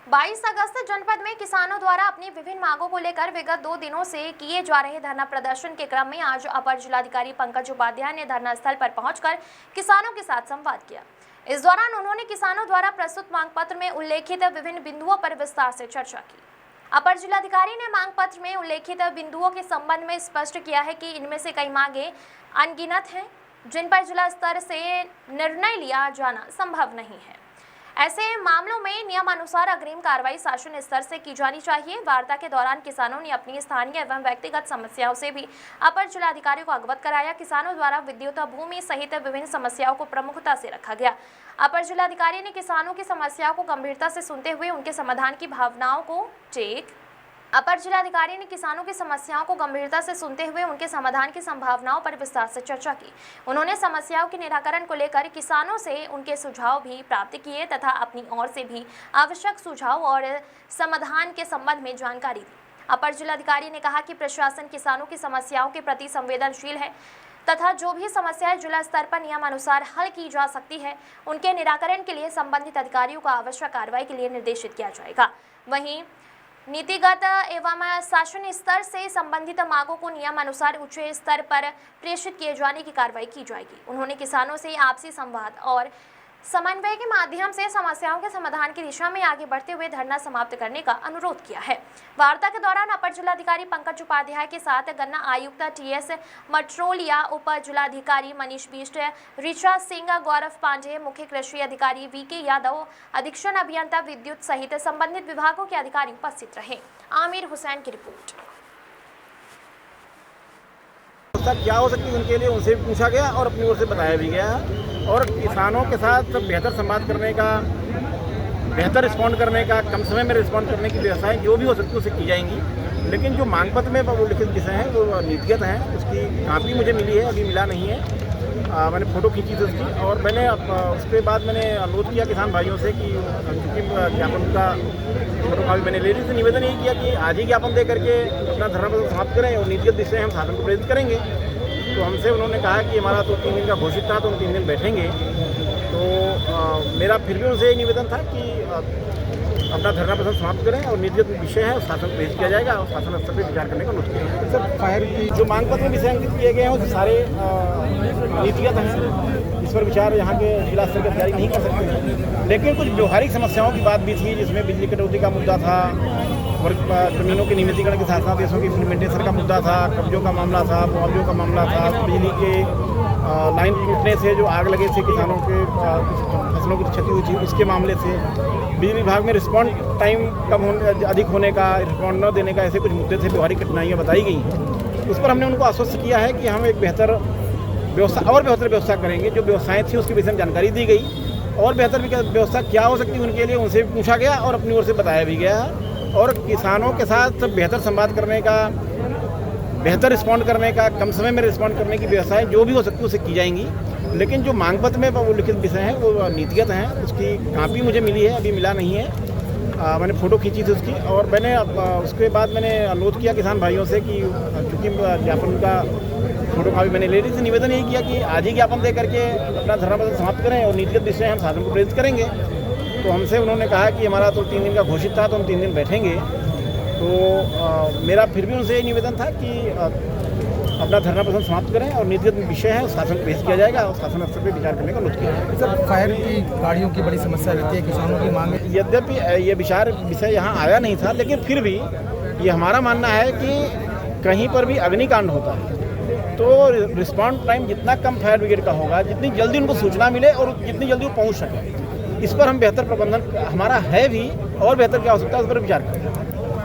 22 अगस्त जनपद में किसानों द्वारा अपनी विभिन्न मांगों को लेकर विगत 2 दिनों से किए जा रहे धरना प्रदर्शन के क्रम में आज अपर जिलाधिकारी पंकज उपाध्याय ने धरना स्थल पर पहुंचकर किसानों के साथ संवाद किया। इस दौरान उन्होंने किसानों द्वारा प्रस्तुत मांग पत्र में उल्लेखित विभिन्न बिंदुओं पर विस्तार से चर्चा की। अपर जिलाधिकारी ने मांग पत्र में उल्लेखित बिंदुओं के संबंध में स्पष्ट किया है कि इनमें से कई मांगे अनगिनत हैं, जिन पर जिला स्तर से निर्णय लिया जाना संभव नहीं है। ऐसे मामलों में नियमानुसार अग्रिम कार्रवाई शासन स्तर से की जानी चाहिए। वार्ता के दौरान किसानों ने अपनी स्थानीय एवं व्यक्तिगत समस्याओं से भी अपर जिलाधिकारी को अवगत कराया। किसानों द्वारा विद्युत भूमि सहित विभिन्न समस्याओं को प्रमुखता से रखा गया। अपर जिलाधिकारी ने किसानों की समस्याओं को गंभीरता से सुनते हुए उनके समाधान की भावनाओं को अपर जिलाधिकारी ने किसानों की समस्याओं को गंभीरता से सुनते हुए उनके समाधान की संभावनाओं पर विस्तार से चर्चा की। उन्होंने समस्याओं के निराकरण को लेकर किसानों से उनके सुझाव भी प्राप्त किए तथा अपनी ओर से भी आवश्यक सुझाव और समाधान के संबंध में जानकारी दी। अपर जिलाधिकारी ने कहा कि प्रशासन किसानों की समस्याओं के प्रति संवेदनशील है तथा जो भी समस्याएं जिला स्तर पर नियमानुसार हल की जा सकती है, उनके निराकरण के लिए संबंधित अधिकारियों को आवश्यक कार्रवाई के लिए निर्देशित किया जाएगा। वहीं नीतिगत एवं शासन स्तर से संबंधित मांगों को नियमानुसार उच्च स्तर पर प्रेषित किए जाने की कार्रवाई की जाएगी। उन्होंने किसानों से आपसी संवाद और समन्वय के माध्यम से समस्याओं के समाधान की दिशा में आगे बढ़ते हुए धरना समाप्त करने का अनुरोध किया है। वार्ता के दौरान अपर जिलाधिकारी पंकज उपाध्याय के साथ गन्ना आयुक्त टीएस मट्रोलिया, उप जिलाधिकारी मनीष बिष्ट, ऋचा सिंह, गौरव पांडे, मुख्य कृषि अधिकारी वीके यादव, अधीक्षण अभियंता विद्युत सहित संबंधित विभागों के अधिकारी उपस्थित रहे। आमिर हुसैन की रिपोर्ट। क्या हो सकती है उनके लिए उनसे भी पूछा गया और अपनी ओर से बताया भी गया और किसानों के साथ बेहतर संवाद करने का, बेहतर रिस्पॉन्ड करने का, कम समय में रिस्पॉन्ड करने की व्यवस्थाएं जो भी हो सकती है उसे की जाएंगी। लेकिन जो मांग पत्र में वो लिखित विषय हैं वो नीतिगत हैं। उसकी कापी मुझे मिली है, अभी मिला नहीं है। मैंने फ़ोटो खींची थी उसकी और मैंने उसके बाद मैंने अनुरोध किया किसान भाइयों से कि चूँकि ज्ञापन का फ़ोटो कापी मैंने ले ली थी, निवेदन यही किया कि आज ही ज्ञापन दे करके अपना धरना प्रदर्शन समाप्त करें और नीतिगत विषय हम शासन को प्रेरित करेंगे। तो हमसे उन्होंने कहा कि हमारा तो 3 दिन का घोषित था, तो हम 3 दिन बैठेंगे। तो मेरा फिर भी उनसे यही निवेदन था कि अपना धरना प्रदर्शन समाप्त करें और नीतिगत विषय है शासन को भेज किया जाएगा और शासन स्तर पर विचार करने का अनुरोध किया। सर, फायर की जो मांग पत्र में विषय अंकित किए गए हैं वो सारे नीतिगत हैं। इस पर विचार यहाँ के जिला स्तर के अधिकारी नहीं कर सकते। लेकिन कुछ व्यवहारिक समस्याओं की बात भी थी, जिसमें बिजली कटौती का मुद्दा था और जमीनों के नियमितीकरण के साथ साथ देशों की इम्प्लीमेंटेशन का मुद्दा था, कब्जों का मामला था, मुआवजों का मामला था, बिजली के लाइन टूटने से जो आग लगे थे, किसानों के फसलों की क्षति हुई थी, उसके मामले से बिजली विभाग में रिस्पॉन्ड टाइम अधिक होने का, रिस्पॉन्ड न देने का, ऐसे कुछ मुद्दे थे, व्यवहारिक कठिनाइयाँ बताई गई। उस पर हमने उनको आश्वस्त किया है कि हम एक बेहतर व्यवस्था करेंगे। जो व्यवस्थाएँ थी उसके विषय में जानकारी दी गई और बेहतर व्यवस्था क्या हो सकती है उनके लिए उनसे भी पूछा गया और अपनी ओर से बताया भी गया और किसानों के साथ बेहतर संवाद करने का, बेहतर रिस्पॉन्ड करने का, कम समय में रिस्पॉन्ड करने की व्यवस्थाएं जो भी हो सकती है उसे की जाएंगी। लेकिन जो मांग पत्र में वो लिखित विषय हैं वो नीतिगत हैं। उसकी कापी मुझे मिली है, अभी मिला नहीं है। मैंने फ़ोटो खींची थी उसकी और मैंने उसके बाद मैंने अनुरोध किया किसान भाइयों से कि चूँकि ज्ञापन का फ़ोटो कापी मैंने ले ली थी, निवेदन यही किया कि आज ही ज्ञापन दे करके अपना धरना प्रदर्शन समाप्त करें और नीतिगत विषय हम शासन को प्रेरित करेंगे। तो हमसे उन्होंने कहा कि हमारा तो 3 दिन का घोषित था, तो हम 3 दिन बैठेंगे। तो मेरा फिर भी उनसे यही निवेदन था कि अपना धरना प्रदर्शन समाप्त करें और नीतिगत विषय है शासन को पेश किया जाएगा और शासन स्तर पर विचार करने का अनुरोध किया है। सर, फायर की गाड़ियों की बड़ी समस्या रहती है, किसानों की मांग है। यद्यपि ये विषय यहाँ आया नहीं था, लेकिन फिर भी ये हमारा मानना है कि कहीं पर भी अग्निकांड होता है तो रिस्पॉन्ड टाइम जितना कम फायर ब्रिगेड का होगा, जितनी जल्दी उनको सूचना मिले और जितनी जल्दी वो पहुँच सके, इस पर हम बेहतर प्रबंधन हमारा है भी और बेहतर क्या हो सकता है उस पर विचार करें।